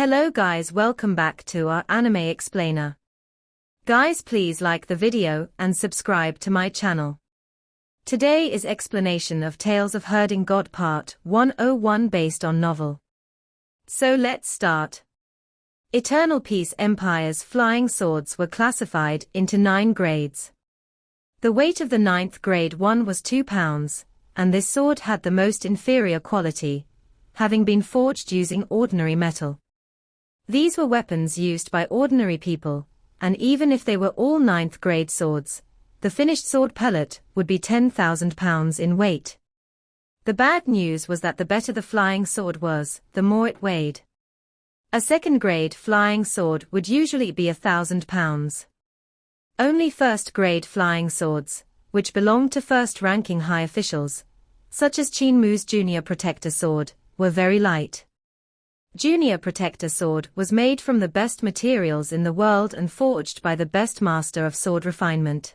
Hello guys, welcome back to our anime explainer. Guys, please like the video and subscribe to my channel. Today is explanation of Tales of Herding God Part 101 based on novel. So let's start. Eternal Peace Empire's flying swords were classified into 9 grades. The weight of the 9th grade one was 2 pounds, and this sword had the most inferior quality, having been forged using ordinary metal. These were weapons used by ordinary people, and even if they were all 9th grade swords, the finished sword pellet would be 10,000 pounds in weight. The bad news was that the better the flying sword was, the more it weighed. A 2nd grade flying sword would usually be 1,000 pounds. Only 1st grade flying swords, which belonged to first-ranking high officials, such as Qin Mu's Junior Protector Sword, were very light. Junior Protector Sword was made from the best materials in the world and forged by the best master of sword refinement.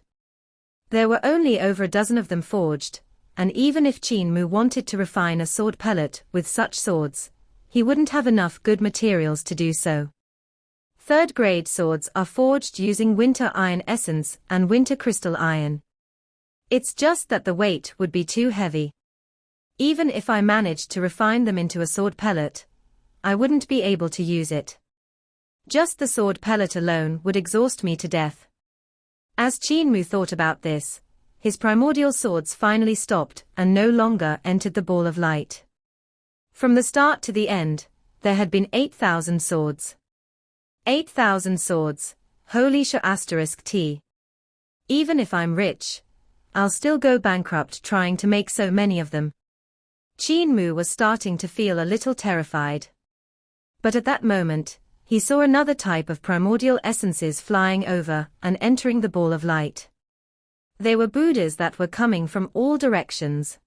There were only over a dozen of them forged, and even if Qin Mu wanted to refine a sword pellet with such swords, he wouldn't have enough good materials to do so. 3rd grade swords are forged using winter iron essence and winter crystal iron. It's just that the weight would be too heavy. Even if I managed to refine them into a sword pellet, I wouldn't be able to use it. Just the sword pellet alone would exhaust me to death. As Qin Mu thought about this, his primordial swords finally stopped and no longer entered the ball of light. From the start to the end, there had been 8,000 swords. 8,000 swords, holy *T. Even if I'm rich, I'll still go bankrupt trying to make so many of them. Qin Mu was starting to feel a little terrified. But at that moment, he saw another type of primordial essences flying over and entering the ball of light. They were Buddhas that were coming from all directions.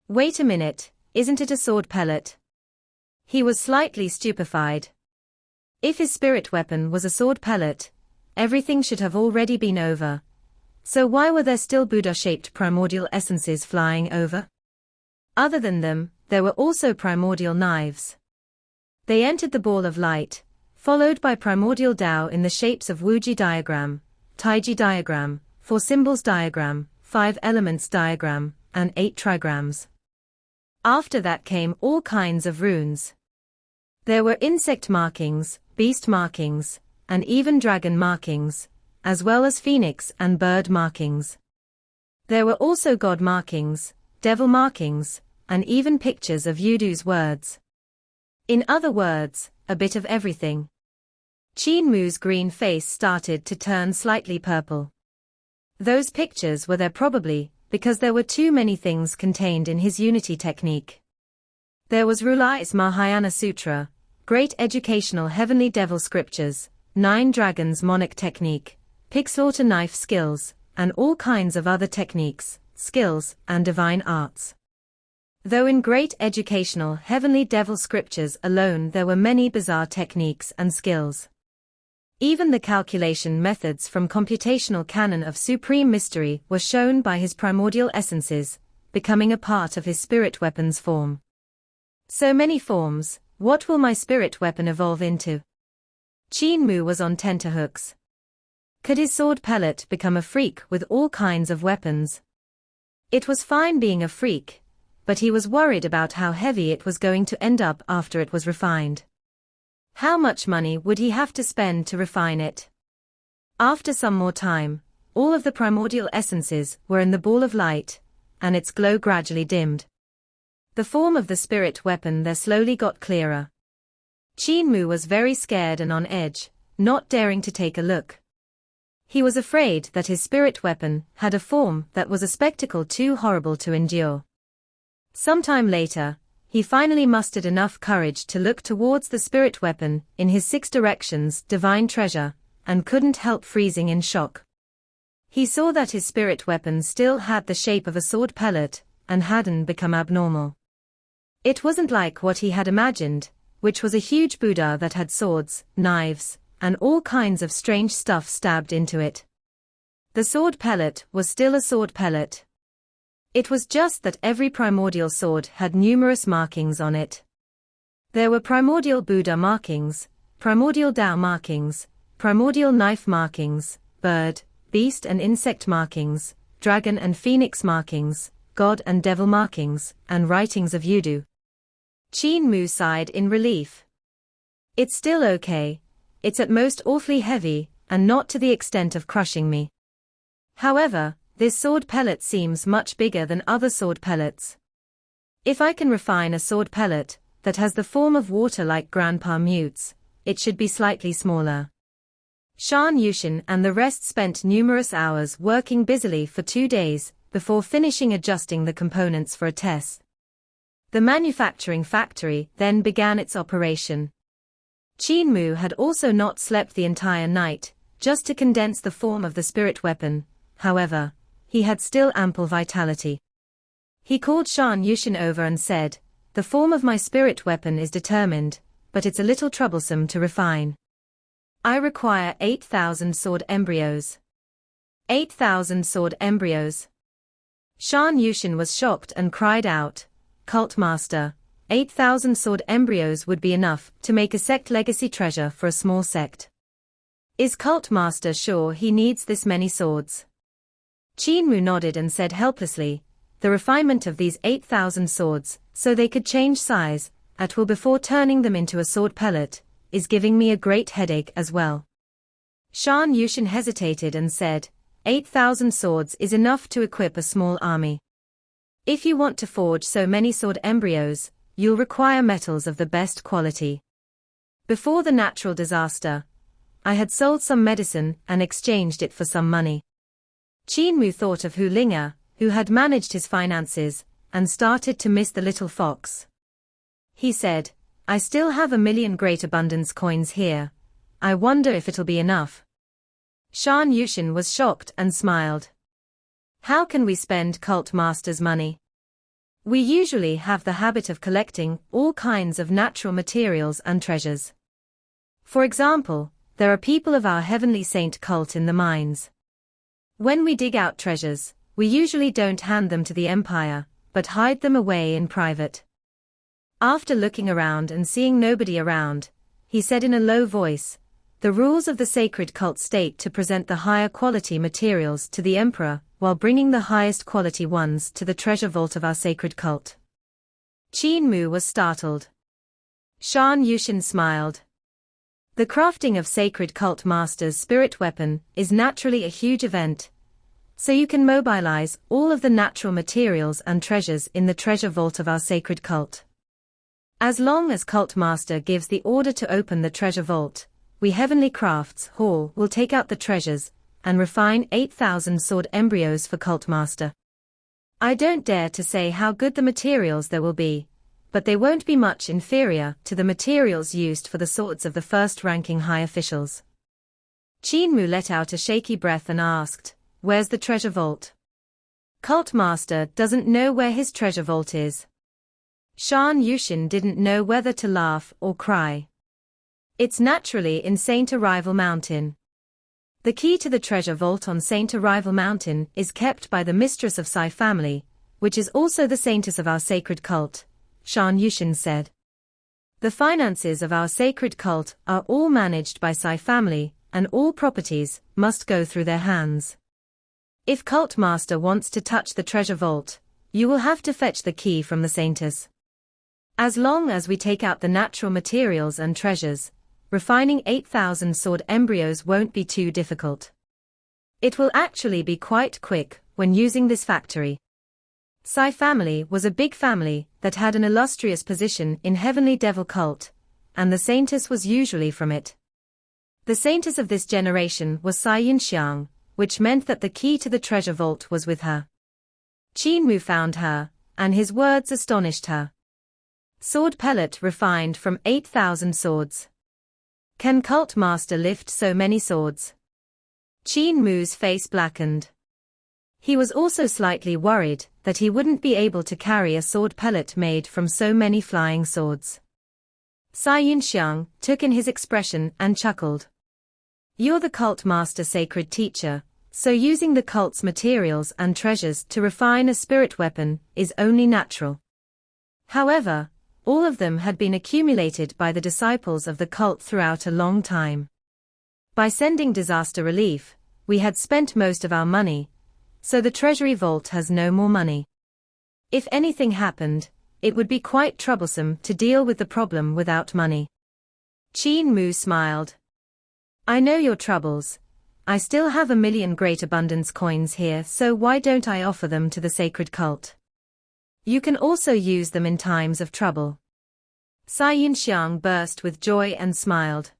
Wait a minute, isn't it a sword pellet? He was slightly stupefied. If his spirit weapon was a sword pellet, everything should have already been over. So why were there still Buddha-shaped primordial essences flying over? Other than them, there were also primordial knives. They entered the ball of light, followed by primordial Tao in the shapes of Wuji diagram, THG diagram, 4 symbols diagram, 5 elements diagram, and 8 trigrams. After that came all kinds of runes. There were insect markings, beast markings, and even dragon markings, as well as phoenix and bird markings. There were also god markings, devil markings, and even pictures of Yudu's words. In other words, a bit of everything. Qin Mu's green face started to turn slightly purple. Those pictures were there probably because there were too many things contained in his unity technique. There was Rulai's Mahayana Sutra, great educational heavenly devil scriptures, 9 dragons monarch technique, pig slaughter knife skills, and all kinds of other techniques, skills, and divine arts. Though in great educational heavenly devil scriptures alone there were many bizarre techniques and skills. Even the calculation methods from computational canon of supreme mystery were shown by his primordial essences, becoming a part of his spirit weapon's form. So many forms, what will my spirit weapon evolve into? Qin Mu was on tenterhooks. Could his sword pellet become a freak with all kinds of weapons? It was fine being a freak, but he was worried about how heavy it was going to end up after it was refined. How much money would he have to spend to refine it? After some more time, all of the primordial essences were in the ball of light, and its glow gradually dimmed. The form of the spirit weapon there slowly got clearer. Qin Mu was very scared and on edge, not daring to take a look. He was afraid that his spirit weapon had a form that was a spectacle too horrible to endure. Sometime later, he finally mustered enough courage to look towards the spirit weapon in his 6 directions divine treasure, and couldn't help freezing in shock. He saw that his spirit weapon still had the shape of a sword pellet, and hadn't become abnormal. It wasn't like what he had imagined, which was a huge Buddha that had swords, knives, and all kinds of strange stuff stabbed into it. The sword pellet was still a sword pellet. It was just that every primordial sword had numerous markings on it. There were primordial Buddha markings, primordial Tao markings, primordial knife markings, bird, beast and insect markings, dragon and phoenix markings, god and devil markings, and writings of Yudu. Qin Mu sighed in relief. It's still okay. It's at most awfully heavy, and not to the extent of crushing me. However, this sword pellet seems much bigger than other sword pellets. If I can refine a sword pellet that has the form of water like Grandpa Mute's, it should be slightly smaller. Shan Yushin and the rest spent numerous hours working busily for 2 days, before finishing adjusting the components for a test. The manufacturing factory then began its operation. Qin Mu had also not slept the entire night, just to condense the form of the spirit weapon. However, he had still ample vitality. He called Shan Yushin over and said, "The form of my spirit weapon is determined, but it's a little troublesome to refine. I require 8,000 sword embryos." 8,000 sword embryos. Shan Yushin was shocked and cried out, "Cult Master, 8,000 sword embryos would be enough to make a sect legacy treasure for a small sect. Is Cult Master sure he needs this many swords?" Qin Mu nodded and said helplessly, "The refinement of these 8,000 swords, so they could change size, at will before turning them into a sword pellet, is giving me a great headache as well." Shan Yushin hesitated and said, 8,000 swords is enough to equip a small army. If you want to forge so many sword embryos, you'll require metals of the best quality. Before the natural disaster, I had sold some medicine and exchanged it for some money. Qin Mu thought of Hu Linga, who had managed his finances, and started to miss the little fox. He said, "I still have 1,000,000 great abundance coins here. I wonder if it'll be enough." Shan Yushin was shocked and smiled. "How can we spend Cult Master's money? We usually have the habit of collecting all kinds of natural materials and treasures. For example, there are people of our heavenly saint cult in the mines. When we dig out treasures, we usually don't hand them to the Empire, but hide them away in private." After looking around and seeing nobody around, he said in a low voice, "The rules of the sacred cult state to present the higher quality materials to the Emperor, while bringing the highest quality ones to the treasure vault of our sacred cult." Qin Mu was startled. Shan Yushin smiled. The crafting of sacred cult master's spirit weapon is naturally a huge event, so you can mobilize all of the natural materials and treasures in the treasure vault of our sacred cult. As long as Cult Master gives the order to open the treasure vault, we Heavenly Crafts Hall will take out the treasures and refine 8,000 sword embryos for Cult Master. I don't dare to say how good the materials there will be, but they won't be much inferior to the materials used for the swords of the first-ranking high officials. Qin Mu let out a shaky breath and asked, "Where's the treasure vault?" Cult Master doesn't know where his treasure vault is. Shan Yushin didn't know whether to laugh or cry. It's naturally in Saint Arrival Mountain. The key to the treasure vault on Saint Arrival Mountain is kept by the mistress of Sai family, which is also the saintess of our sacred cult, Shan Yushin said. The finances of our sacred cult are all managed by Sai family, and all properties must go through their hands. If Cult Master wants to touch the treasure vault, you will have to fetch the key from the saintess. As long as we take out the natural materials and treasures, refining 8,000 sword embryos won't be too difficult. It will actually be quite quick when using this factory. Sai family was a big family that had an illustrious position in Heavenly Devil cult, and the saintess was usually from it. The saintess of this generation was Sai Yinxiang, which meant that the key to the treasure vault was with her. Qin Mu found her, and his words astonished her. Sword pellet refined from 8,000 swords. Can Cult Master lift so many swords? Qin Mu's face blackened. He was also slightly worried that he wouldn't be able to carry a sword pellet made from so many flying swords. Sai Yinxiang took in his expression and chuckled. You're the Cult Master sacred teacher, so using the cult's materials and treasures to refine a spirit weapon is only natural. However, All of them had been accumulated by the disciples of the cult throughout a long time. By sending disaster relief, we had spent most of our money, so the treasury vault has no more money. If anything happened, it would be quite troublesome to deal with the problem without money. Qin Mu smiled. I know your troubles. I still have 1,000,000 great abundance coins here, so why don't I offer them to the sacred cult? You can also use them in times of trouble. Cai Yunxiang burst with joy and smiled.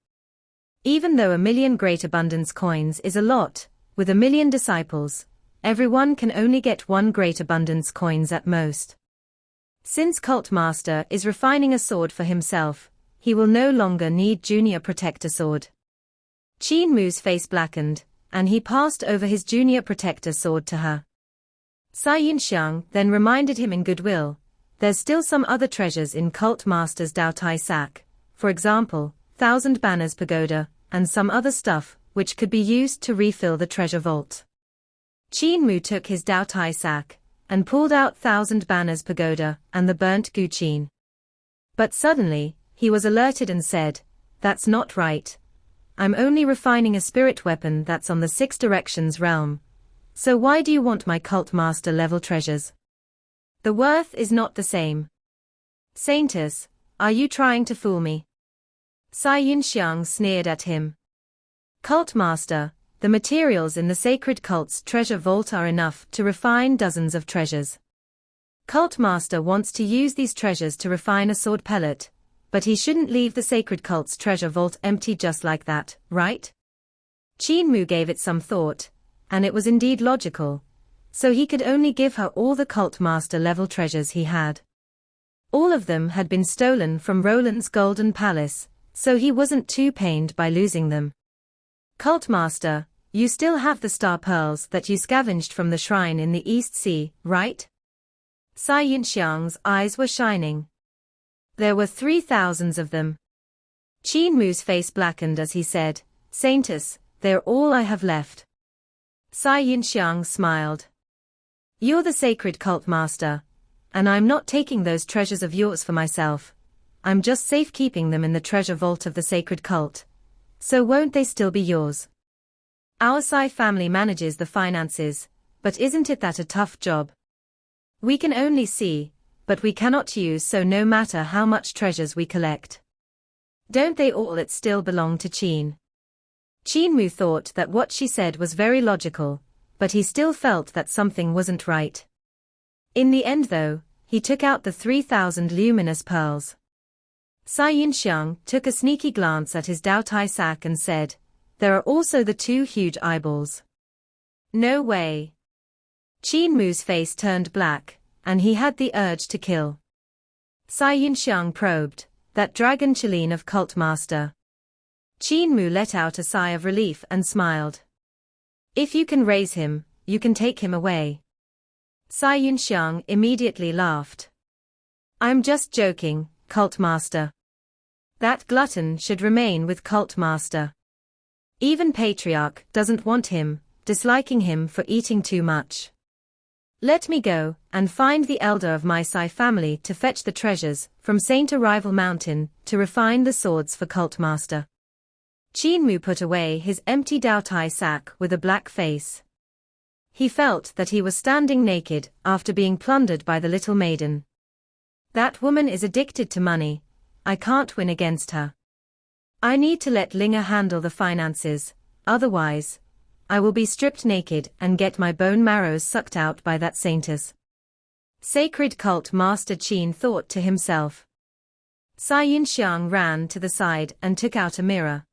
Even though 1,000,000 great abundance coins is a lot, with 1,000,000 disciples, everyone can only get 1 great abundance coins at most. Since Cult Master is refining a sword for himself, he will no longer need Junior Protector Sword. Qin Mu's face blackened, and he passed over his Junior Protector Sword to her. Cai Yunxiang then reminded him in goodwill, there's still some other treasures in Cult Master's Dao Tai sack, for example, 1,000 Banners Pagoda, and some other stuff, which could be used to refill the treasure vault. Qin Mu took his Dao Tai sack, and pulled out 1,000 Banners Pagoda, and the burnt Guqin. But suddenly, he was alerted and said, that's not right. I'm only refining a spirit weapon that's on the 6 directions realm. So why do you want my Cult Master level treasures? The worth is not the same. Saintess, are you trying to fool me? Cai Yunxiang sneered at him. Cult Master, the materials in the sacred cult's treasure vault are enough to refine dozens of treasures. Cult Master wants to use these treasures to refine a sword pellet, but he shouldn't leave the sacred cult's treasure vault empty just like that, right? Qin Mu gave it some thought, and it was indeed logical, so he could only give her all the Cult Master level treasures he had. All of them had been stolen from Roland's Golden Palace, so he wasn't too pained by losing them. Cult Master, you still have the star pearls that you scavenged from the shrine in the East Sea, right? Cai Yunxiang's eyes were shining. There were 3,000 of them. Qin Mu's face blackened as he said, Saintess, they're all I have left. Cai Yunxiang smiled. You're the sacred Cult Master, and I'm not taking those treasures of yours for myself. I'm just safekeeping them in the treasure vault of the sacred cult. So won't they still be yours? Our Cai family manages the finances, but isn't it that a tough job? We can only see, but we cannot use, so no matter how much treasures we collect. Don't they all still belong to Qin? Qin Mu thought that what she said was very logical, but he still felt that something wasn't right. In the end though, he took out the 3,000 luminous pearls. Cai Yunxiang took a sneaky glance at his Dao Tai sack and said, there are also the 2 huge eyeballs. No way. Qin Mu's face turned black, and he had the urge to kill. Cai Yunxiang probed, that dragon Qilin of Cult Master. Qin Mu let out a sigh of relief and smiled. If you can raise him, you can take him away. Cai Yunxiang immediately laughed. I'm just joking, Cult Master. That glutton should remain with Cult Master. Even Patriarch doesn't want him, disliking him for eating too much. Let me go, and find the elder of my Cai family to fetch the treasures from Saint Arrival Mountain to refine the swords for Cult Master. Qin Mu put away his empty Dao Tai sack with a black face. He felt that he was standing naked after being plundered by the little maiden. That woman is addicted to money. I can't win against her. I need to let Linga handle the finances, otherwise, I will be stripped naked and get my bone marrows sucked out by that saintess. Sacred Cult Master Qin thought to himself. Cai Yunxiang ran to the side and took out a mirror.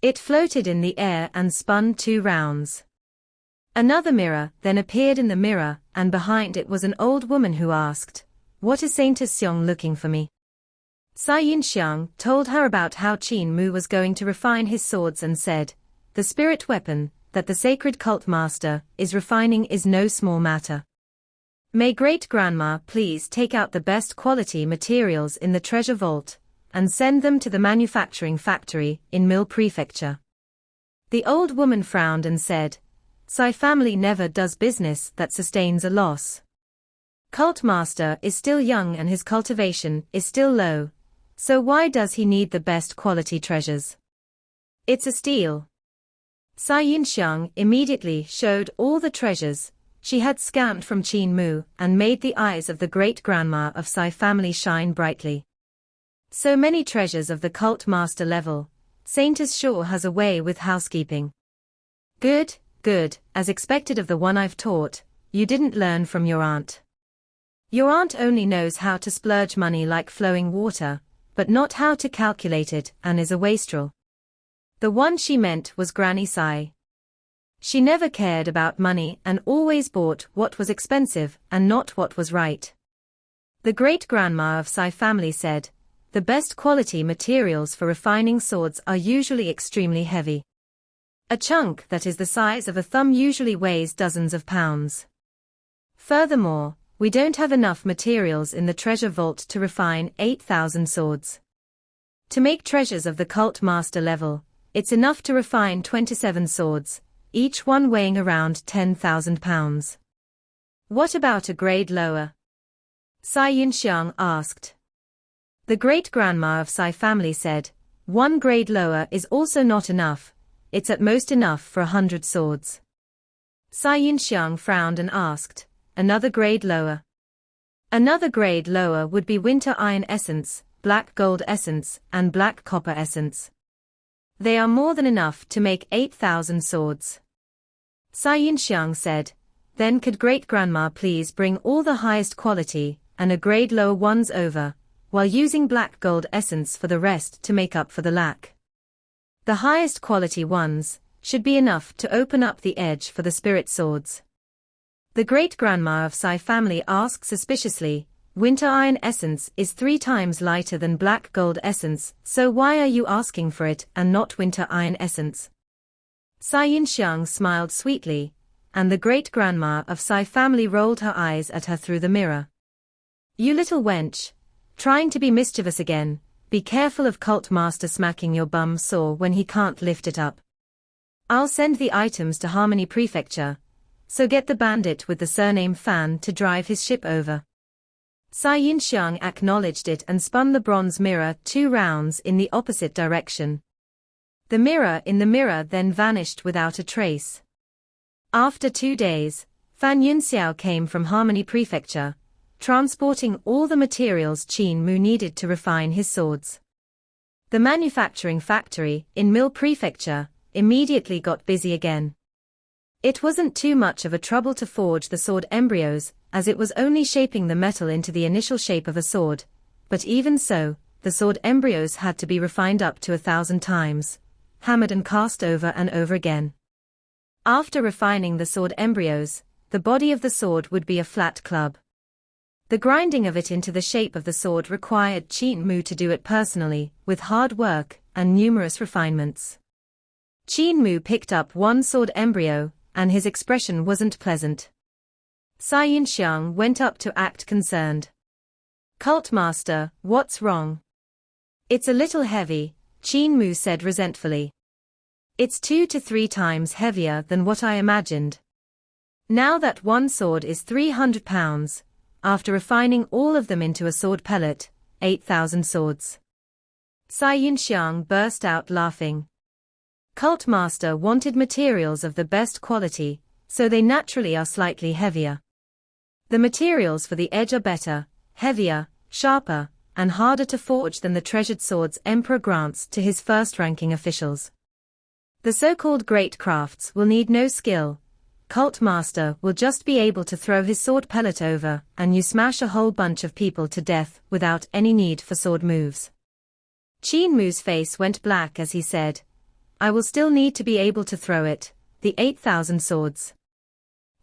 It floated in the air and spun 2 rounds. Another mirror then appeared in the mirror, and behind it was an old woman who asked, what is Saintess Xiong looking for me? Cai Yunxiang told her about how Qin Mu was going to refine his swords and said, the spirit weapon that the sacred Cult Master is refining is no small matter. May Great-Grandma please take out the best quality materials in the treasure vault, and send them to the manufacturing factory in Mil Prefecture. The old woman frowned and said, Cai family never does business that sustains a loss. Cult master is still young and his cultivation is still low, so why does he need the best quality treasures? It's a steal. Cai Yunxiang immediately showed all the treasures she had scammed from Qin Mu and made the eyes of the great-grandma of Cai family shine brightly. So many treasures of the cult master level. Saint is sure has a way with housekeeping. Good, good, as expected of the one I've taught, you didn't learn from your aunt. Your aunt only knows how to splurge money like flowing water, but not how to calculate it and is a wastrel. The one she meant was Granny Cai. She never cared about money and always bought what was expensive and not what was right. The great-grandma of Cai family said, the best quality materials for refining swords are usually extremely heavy. A chunk that is the size of a thumb usually weighs dozens of pounds. Furthermore, we don't have enough materials in the treasure vault to refine 8,000 swords. To make treasures of the cult master level, it's enough to refine 27 swords, each one weighing around 10,000 pounds. What about a grade lower? Cai Yunxiang asked. The great-grandma of Cai family said, one grade lower is also not enough, it's at most enough for 100 swords. Cai Yunxiang frowned and asked, another grade lower? Another grade lower would be winter iron essence, black gold essence, and black copper essence. They are more than enough to make 8,000 swords. Cai Yunxiang said, then could great-grandma please bring all the highest quality, and a grade lower ones over, while using black gold essence for the rest to make up for the lack. The highest quality ones should be enough to open up the edge for the spirit swords. The great-grandma of Cai family asked suspiciously, winter iron essence is 3 times lighter than black gold essence, so why are you asking for it and not winter iron essence? Cai Yunxiang smiled sweetly, and the great-grandma of Cai family rolled her eyes at her through the mirror. You little wench, trying to be mischievous again, be careful of cult master smacking your bum sore when he can't lift it up. I'll send the items to Harmony Prefecture, so get the bandit with the surname Fan to drive his ship over. Cai Yunxiang acknowledged it and spun the bronze mirror 2 rounds in the opposite direction. The mirror in the mirror then vanished without a trace. After 2 days, Fan Yunxiao came from Harmony Prefecture, transporting all the materials Qin Mu needed to refine his swords. The manufacturing factory in Mill Prefecture immediately got busy again. It wasn't too much of a trouble to forge the sword embryos, as it was only shaping the metal into the initial shape of a sword, but even so, the sword embryos had to be refined up to 1,000 times, hammered and cast over and over again. After refining the sword embryos, the body of the sword would be a flat club. The grinding of it into the shape of the sword required Qin Mu to do it personally, with hard work and numerous refinements. Qin Mu picked up one sword embryo, and his expression wasn't pleasant. Cai Yunxiang went up to act concerned. Cult master, what's wrong? It's a little heavy, Qin Mu said resentfully. It's 2 to 3 times heavier than what I imagined. Now that one sword is 300 pounds, after refining all of them into a sword pellet, 8,000 swords. Cai Yunxiang burst out laughing. Cult master wanted materials of the best quality, so they naturally are slightly heavier. The materials for the edge are better, heavier, sharper, and harder to forge than the treasured swords Emperor grants to his first-ranking officials. The so-called great crafts will need no skill. Cult master will just be able to throw his sword pellet over, and you smash a whole bunch of people to death without any need for sword moves. Qin Mu's face went black as he said, I will still need to be able to throw it, the 8,000 swords.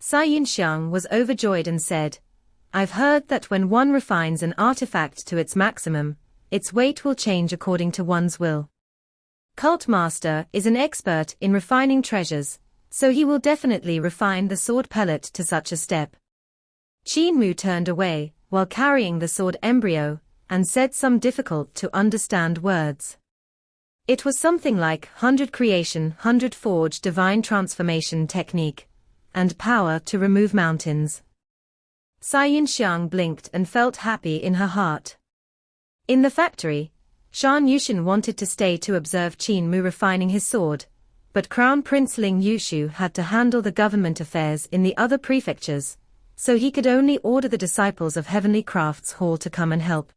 Cai Yunxiang was overjoyed and said, I've heard that when one refines an artifact to its maximum, its weight will change according to one's will. Cult master is an expert in refining treasures, so he will definitely refine the sword pellet to such a step. Qin Mu turned away, while carrying the sword embryo, and said some difficult-to-understand words. It was something like 100 creation, 100 forge divine transformation technique, and power to remove mountains. Cai Yunxiang blinked and felt happy in her heart. In the factory, Shan Yushan wanted to stay to observe Qin Mu refining his sword, but Crown Prince Ling Yushu had to handle the government affairs in the other prefectures, so he could only order the disciples of Heavenly Crafts Hall to come and help.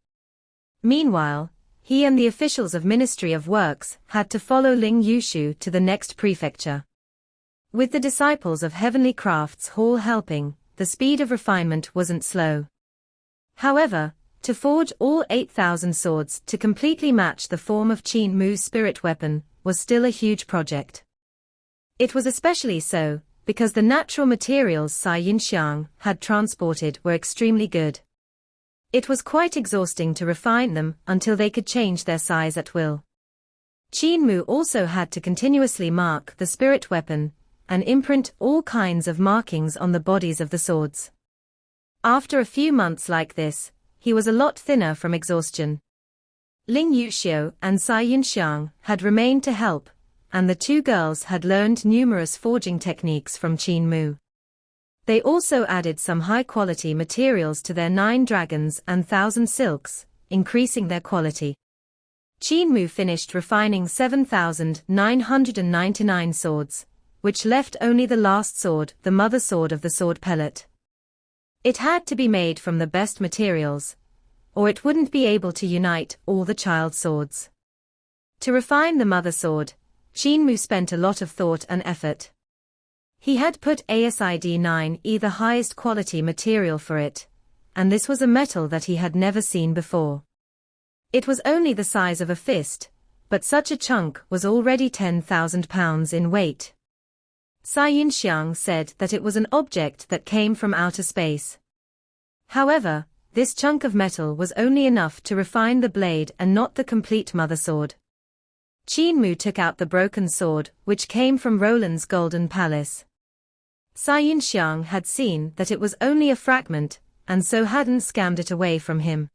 Meanwhile, he and the officials of Ministry of Works had to follow Ling Yushu to the next prefecture. With the disciples of Heavenly Crafts Hall helping, the speed of refinement wasn't slow. However, to forge all 8,000 swords to completely match the form of Qin Mu's spirit weapon was still a huge project. It was especially so, because the natural materials Cai Yunxiang had transported were extremely good. It was quite exhausting to refine them until they could change their size at will. Qin Mu also had to continuously mark the spirit weapon, and imprint all kinds of markings on the bodies of the swords. After a few months like this, he was a lot thinner from exhaustion. Ling Yuxiu and Cai Yunxiang had remained to help, and the two girls had learned numerous forging techniques from Qin Mu. They also added some high-quality materials to their 9 dragons and 1,000 silks, increasing their quality. Qin Mu finished refining 7,999 swords, which left only the last sword, the mother sword of the sword pellet. It had to be made from the best materials, or it wouldn't be able to unite all the child swords. To refine the mother sword, Qin Mu spent a lot of thought and effort. He had put ASID-9E, the highest quality material for it, and this was a metal that he had never seen before. It was only the size of a fist, but such a chunk was already 10,000 pounds in weight. Cai Yunxiang said that it was an object that came from outer space. However, this chunk of metal was only enough to refine the blade and not the complete mother sword. Qin Mu took out the broken sword, which came from Roland's golden palace. Cai Yunxiang had seen that it was only a fragment, and so hadn't scammed it away from him.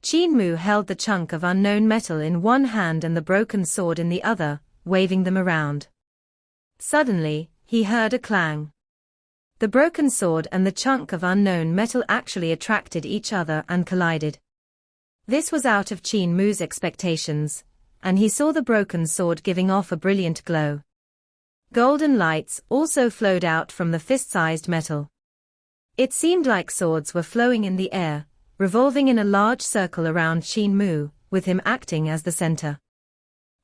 Qin Mu held the chunk of unknown metal in one hand and the broken sword in the other, waving them around. Suddenly, he heard a clang. The broken sword and the chunk of unknown metal actually attracted each other and collided. This was out of Qin Mu's expectations, and he saw the broken sword giving off a brilliant glow. Golden lights also flowed out from the fist-sized metal. It seemed like swords were flowing in the air, revolving in a large circle around Qin Mu, with him acting as the center.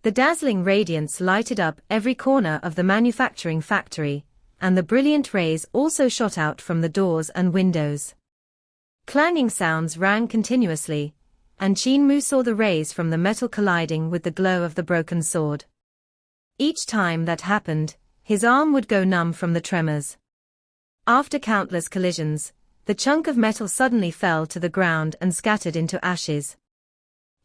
The dazzling radiance lighted up every corner of the manufacturing factory, and the brilliant rays also shot out from the doors and windows. Clanging sounds rang continuously, and Qin Mu saw the rays from the metal colliding with the glow of the broken sword. Each time that happened, his arm would go numb from the tremors. After countless collisions, the chunk of metal suddenly fell to the ground and scattered into ashes.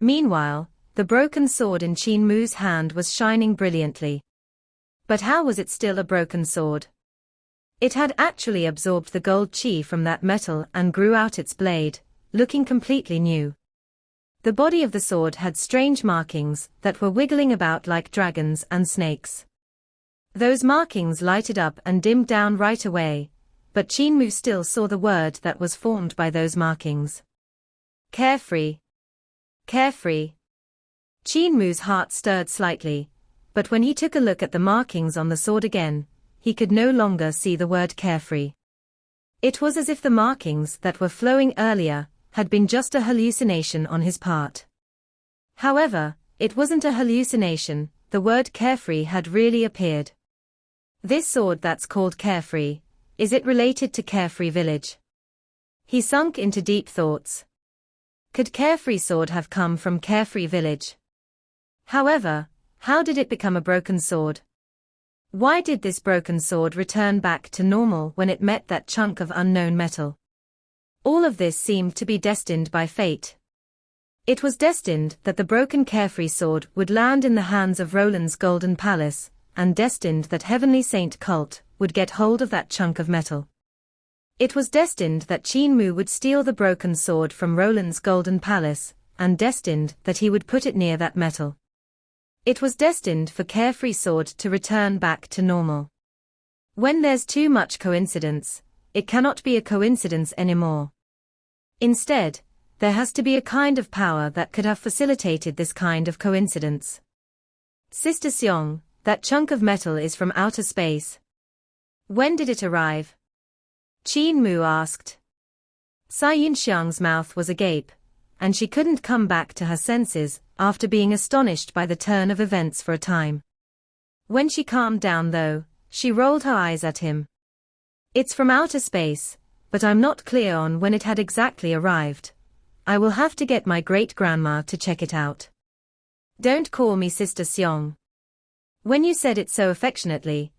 Meanwhile, the broken sword in Qin Mu's hand was shining brilliantly. But how was it still a broken sword? It had actually absorbed the gold qi from that metal and grew out its blade, looking completely new. The body of the sword had strange markings that were wiggling about like dragons and snakes. Those markings lighted up and dimmed down right away, but Qin Mu still saw the word that was formed by those markings. Carefree. Carefree. Qin Mu's heart stirred slightly, but when he took a look at the markings on the sword again, he could no longer see the word carefree. It was as if the markings that were flowing earlier had been just a hallucination on his part. However, it wasn't a hallucination, the word carefree had really appeared. This sword that's called Carefree, is it related to Carefree village? He sunk into deep thoughts. Could Carefree sword have come from Carefree village? However, how did it become a broken sword? Why did this broken sword return back to normal when it met that chunk of unknown metal? All of this seemed to be destined by fate. It was destined that the broken Carefree sword would land in the hands of Roland's golden palace, and destined that Heavenly Saint cult would get hold of that chunk of metal. It was destined that Qin Mu would steal the broken sword from Roland's golden palace, and destined that he would put it near that metal. It was destined for Carefree sword to return back to normal. When there's too much coincidence, it cannot be a coincidence anymore. Instead, there has to be a kind of power that could have facilitated this kind of coincidence. Sister Xiong, that chunk of metal is from outer space. When did it arrive? Qin Mu asked. Sai Yinxiang's mouth was agape, and she couldn't come back to her senses after being astonished by the turn of events for a time. When she calmed down though, she rolled her eyes at him. It's from outer space, but I'm not clear on when it had exactly arrived. I will have to get my great-grandma to check it out. Don't call me Sister Xiong. When you said it so affectionately,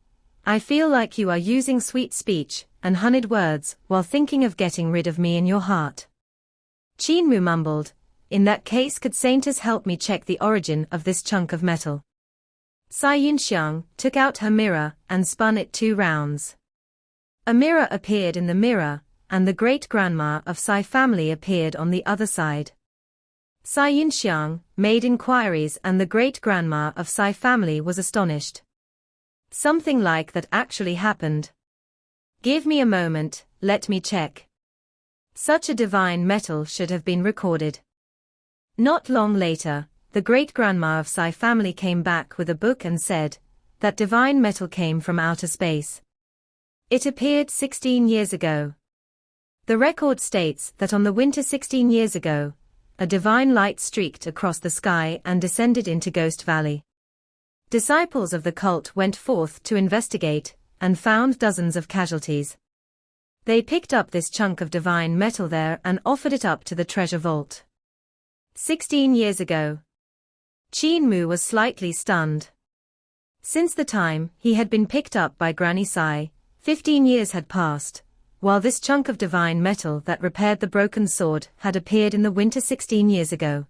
I feel like you are using sweet speech and honeyed words while thinking of getting rid of me in your heart. Qin Mu mumbled, in that case could Saintess help me check the origin of this chunk of metal? Sai Yinxiang took out her mirror and spun it 2 rounds. A mirror appeared in the mirror, and the great-grandma of Sai family appeared on the other side. Sai Yinxiang made inquiries and the great-grandma of Sai family was astonished. Something like that actually happened. Give me a moment, let me check. Such a divine metal should have been recorded. Not long later, the great-grandma of Sai family came back with a book and said, that divine metal came from outer space. It appeared 16 years ago. The record states that on the winter 16 years ago, a divine light streaked across the sky and descended into Ghost Valley. Disciples of the cult went forth to investigate, and found dozens of casualties. They picked up this chunk of divine metal there and offered it up to the treasure vault. 16 years ago. Qin Mu was slightly stunned. Since the time he had been picked up by Granny Sai, 15 years had passed, while this chunk of divine metal that repaired the broken sword had appeared in the winter 16 years ago.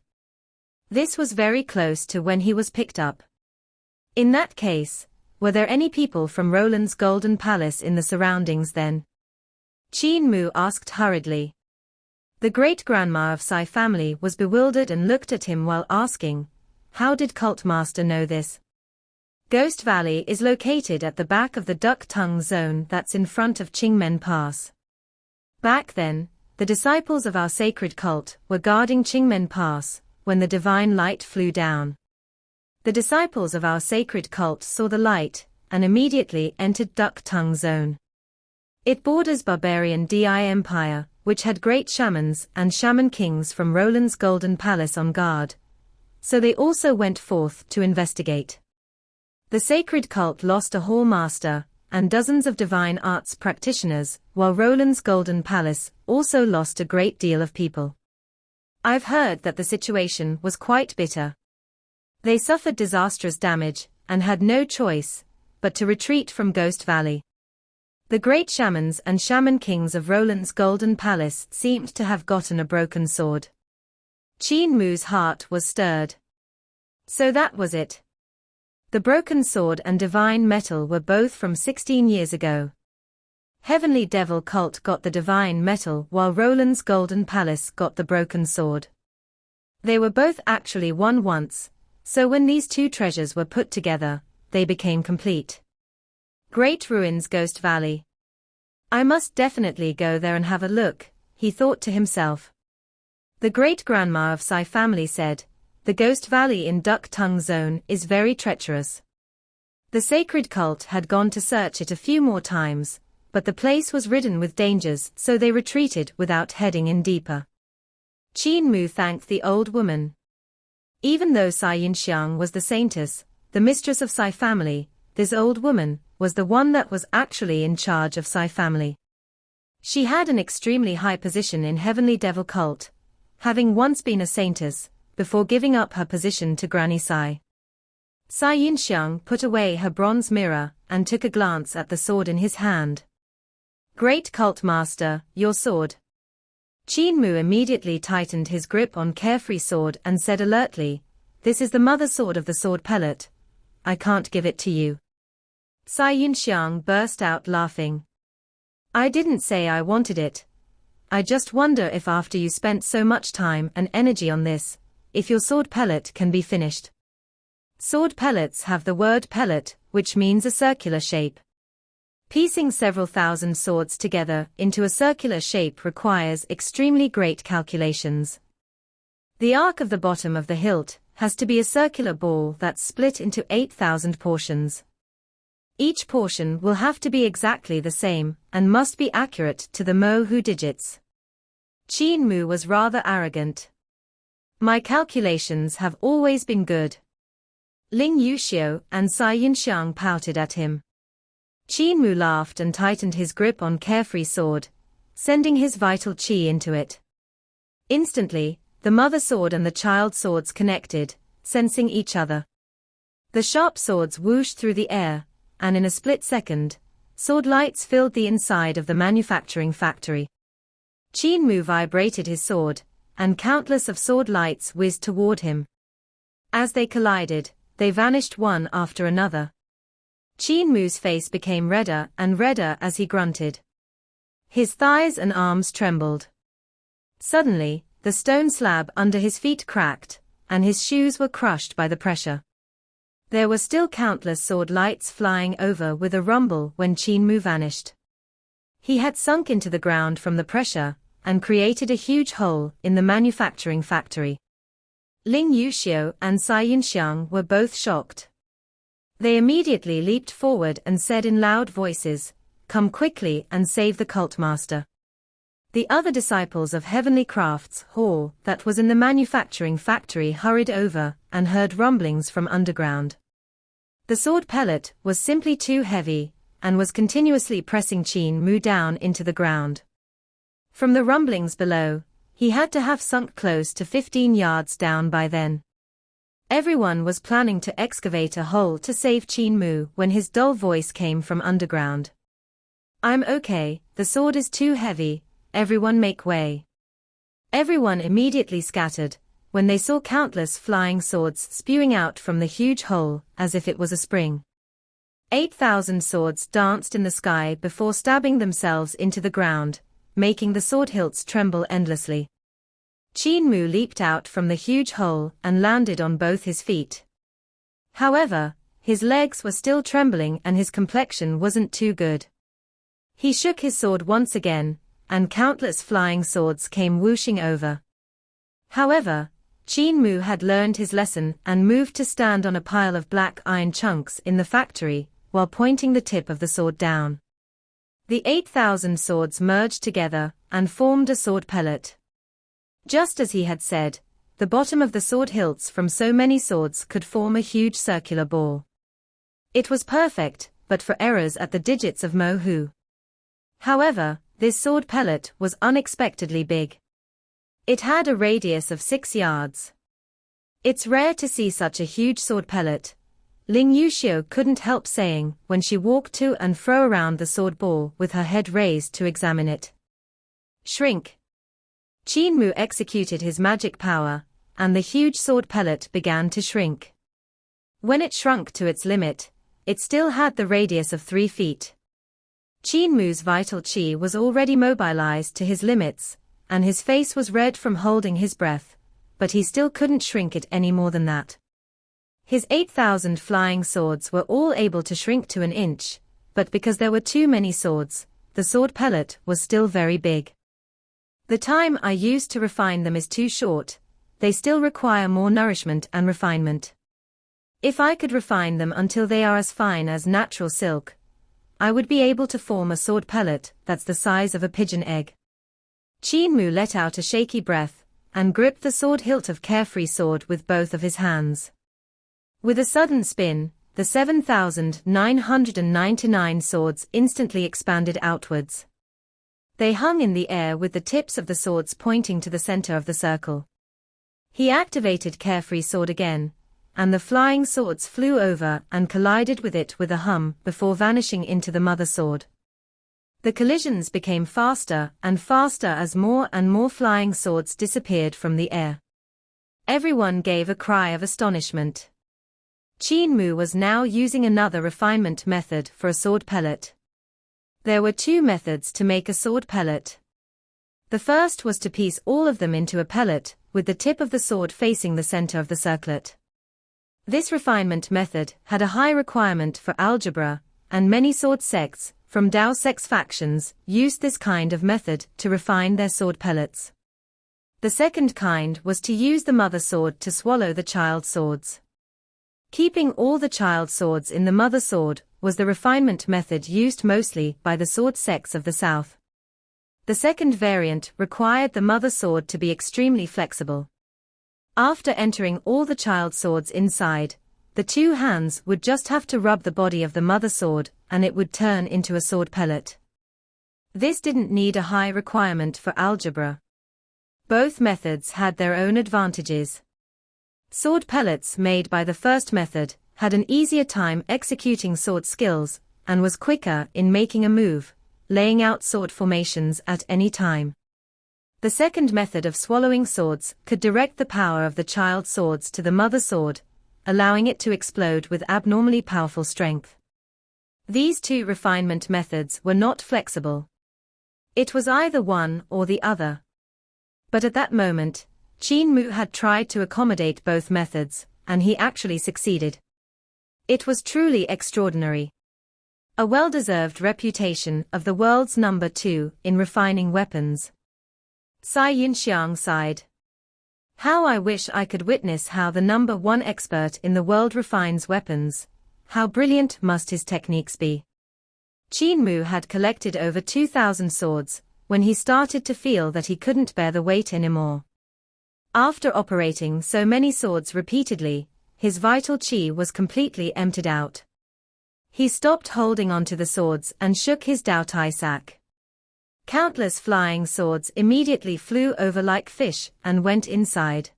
This was very close to when he was picked up. In that case, were there any people from Roland's Golden Palace in the surroundings then? Qin Mu asked hurriedly. The great-grandma of Sai family was bewildered and looked at him while asking, how did Cult Master know this? Ghost Valley is located at the back of the Duck Tongue Zone that's in front of Qingmen Pass. Back then, the disciples of our sacred cult were guarding Qingmen Pass when the divine light flew down. The disciples of our sacred cult saw the light, and immediately entered Duck Tongue Zone. It borders barbarian Di Empire, which had great shamans and shaman kings from Roland's Golden Palace on guard. So they also went forth to investigate. The sacred cult lost a hall master, and dozens of divine arts practitioners, while Roland's Golden Palace also lost a great deal of people. I've heard that the situation was quite bitter. They suffered disastrous damage, and had no choice but to retreat from Ghost Valley. The great shamans and shaman kings of Roland's Golden Palace seemed to have gotten a broken sword. Qin Mu's heart was stirred. So that was it. The broken sword and divine metal were both from 16 years ago. Heavenly Devil Cult got the divine metal while Roland's Golden Palace got the broken sword. They were both actually one once. So when these 2 treasures were put together, they became complete. Great ruins Ghost Valley. I must definitely go there and have a look, he thought to himself. The great-grandma of Sai family said, the Ghost Valley in Duck Tongue Zone is very treacherous. The sacred cult had gone to search it a few more times, but the place was ridden with dangers so they retreated without heading in deeper. Qin Mu thanked the old woman. Even though Sai Yinxiang was the saintess, the mistress of Sai family, this old woman was the one that was actually in charge of Sai family. She had an extremely high position in Heavenly Devil Cult, having once been a saintess, before giving up her position to Granny Sai. Sai Yinxiang put away her bronze mirror and took a glance at the sword in his hand. Great Cult Master, your sword. Qin Mu immediately tightened his grip on Carefree sword and said alertly, this is the mother sword of the sword pellet. I can't give it to you. Sai Yinxiang burst out laughing. I didn't say I wanted it. I just wonder if after you spent so much time and energy on this, if your sword pellet can be finished. Sword pellets have the word pellet, which means a circular shape. Piecing several thousand swords together into a circular shape requires extremely great calculations. The arc of the bottom of the hilt has to be a circular ball that's split into 8,000 portions. Each portion will have to be exactly the same and must be accurate to the Mo-hu digits. Qin Mu was rather arrogant. My calculations have always been good. Ling Yuxiu and Cai Yunxiang pouted at him. Qin Mu laughed and tightened his grip on Carefree sword, sending his vital qi into it. Instantly, the mother sword and the child swords connected, sensing each other. The sharp swords whooshed through the air, and in a split second, sword lights filled the inside of the manufacturing factory. Qin Mu vibrated his sword, and countless of sword lights whizzed toward him. As they collided, they vanished one after another. Qin Mu's face became redder and redder as he grunted. His thighs and arms trembled. Suddenly, the stone slab under his feet cracked, and his shoes were crushed by the pressure. There were still countless sword lights flying over with a rumble when Qin Mu vanished. He had sunk into the ground from the pressure, and created a huge hole in the manufacturing factory. Ling Yuxiu and Cai Yunxiang were both shocked. They immediately leaped forward and said in loud voices, "Come quickly and save the cult master." The other disciples of Heavenly Crafts Hall that was in the manufacturing factory hurried over and heard rumblings from underground. The sword pellet was simply too heavy, and was continuously pressing Qin Mu down into the ground. From the rumblings below, he had to have sunk close to 15 yards down by then. Everyone was planning to excavate a hole to save Qin Mu when his dull voice came from underground. "I'm okay, the sword is too heavy, everyone make way." Everyone immediately scattered, when they saw countless flying swords spewing out from the huge hole, as if it was a spring. 8,000 swords danced in the sky before stabbing themselves into the ground, making the sword hilts tremble endlessly. Qin Mu leaped out from the huge hole and landed on both his feet. However, his legs were still trembling and his complexion wasn't too good. He shook his sword once again, and countless flying swords came whooshing over. However, Qin Mu had learned his lesson and moved to stand on a pile of black iron chunks in the factory, while pointing the tip of the sword down. The 8,000 swords merged together and formed a sword pellet. Just as he had said, the bottom of the sword hilts from so many swords could form a huge circular ball. It was perfect, but for errors at the digits of Mo-hu. However, this sword pellet was unexpectedly big. It had a radius of 6 yards. "It's rare to see such a huge sword pellet," Ling Yuxiu couldn't help saying when she walked to and fro around the sword ball with her head raised to examine it. "Shrink." Qin Mu executed his magic power, and the huge sword pellet began to shrink. When it shrunk to its limit, it still had the radius of 3 feet. Qin Mu's vital qi was already mobilized to his limits, and his face was red from holding his breath, but he still couldn't shrink it any more than that. His 8,000 flying swords were all able to shrink to an inch, but because there were too many swords, the sword pellet was still very big. "The time I used to refine them is too short, they still require more nourishment and refinement. If I could refine them until they are as fine as natural silk, I would be able to form a sword pellet that's the size of a pigeon egg." Qin Mu let out a shaky breath, and gripped the sword hilt of Carefree sword with both of his hands. With a sudden spin, the 7,999 swords instantly expanded outwards. They hung in the air with the tips of the swords pointing to the center of the circle. He activated Carefree sword again, and the flying swords flew over and collided with it with a hum before vanishing into the mother sword. The collisions became faster and faster as more and more flying swords disappeared from the air. Everyone gave a cry of astonishment. Qin Mu was now using another refinement method for a sword pellet. There were 2 methods to make a sword pellet. The first was to piece all of them into a pellet, with the tip of the sword facing the center of the circlet. This refinement method had a high requirement for algebra, and many sword sects, from Dao sex factions, used this kind of method to refine their sword pellets. The second kind was to use the mother sword to swallow the child swords. Keeping all the child swords in the mother sword was the refinement method used mostly by the sword sects of the south. The second variant required the mother sword to be extremely flexible. After entering all the child swords inside, the two hands would just have to rub the body of the mother sword and it would turn into a sword pellet. This didn't need a high requirement for algebra. Both methods had their own advantages. Sword pellets made by the first method had an easier time executing sword skills and was quicker in making a move, laying out sword formations at any time. The second method of swallowing swords could direct the power of the child swords to the mother sword, allowing it to explode with abnormally powerful strength. These two refinement methods were not flexible. It was either one or the other. But at that moment, Qin Mu had tried to accommodate both methods, and he actually succeeded. It was truly extraordinary. A well-deserved reputation of the world's number 2 in refining weapons. Cai Yunxiang sighed. How I wish I could witness how the number 1 expert in the world refines weapons. How brilliant must his techniques be. Qin Mu had collected over 2,000 swords, when he started to feel that he couldn't bear the weight anymore. After operating so many swords repeatedly, his vital qi was completely emptied out. He stopped holding on to the swords and shook his Dao Tai sack. Countless flying swords immediately flew over like fish and went inside.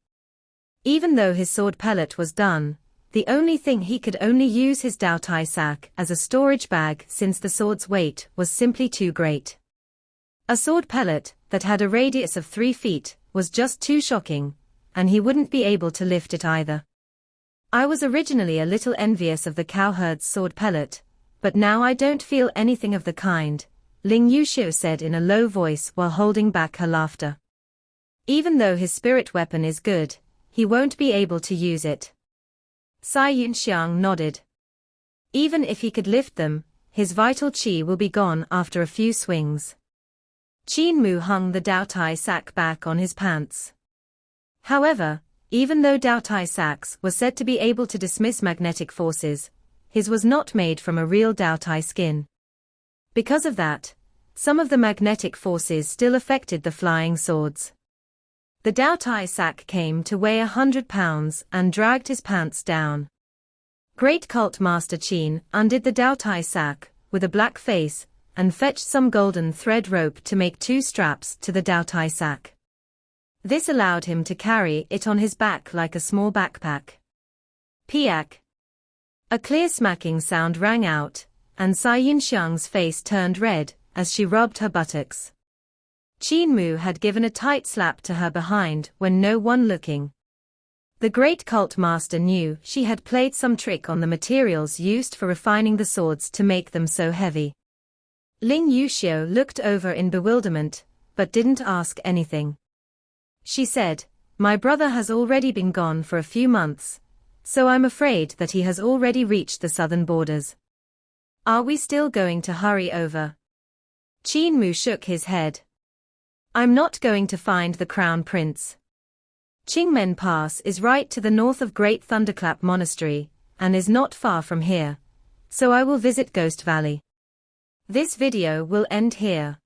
Even though his sword pellet was done, the only thing he could only use his Dao Tai sack as a storage bag since the sword's weight was simply too great. A sword pellet that had a radius of 3 feet was just too shocking, and he wouldn't be able to lift it either. I was originally a little envious of the cowherd's sword pellet, but now I don't feel anything of the kind, Ling Yuxiu said in a low voice while holding back her laughter. Even though his spirit weapon is good, he won't be able to use it. Cai Yunxiang nodded. Even if he could lift them, his vital qi will be gone after a few swings. Qin Mu hung the Dao Tai sack back on his pants. However, even though Dao Tai sacks were said to be able to dismiss magnetic forces, his was not made from a real Dao Tai skin. Because of that, some of the magnetic forces still affected the flying swords. The Dao Tai sack came to weigh 100 pounds and dragged his pants down. Great Cult Master Qin undid the Dao Tai sack, with a black face, and fetched some golden thread rope to make 2 straps to the Dao Tai sack. This allowed him to carry it on his back like a small backpack. Piak! A clear smacking sound rang out, and Cai Yunxiang's face turned red as she rubbed her buttocks. Qin Mu had given a tight slap to her behind when no one looking. The great cult master knew she had played some trick on the materials used for refining the swords to make them so heavy. Ling Yuxiu looked over in bewilderment, but didn't ask anything. She said, "My brother has already been gone for a few months, so I'm afraid that he has already reached the southern borders. Are we still going to hurry over?" Qin Mu shook his head. "I'm not going to find the Crown Prince. Qingmen Pass is right to the north of Great Thunderclap Monastery, and is not far from here, so I will visit Ghost Valley. This video will end here.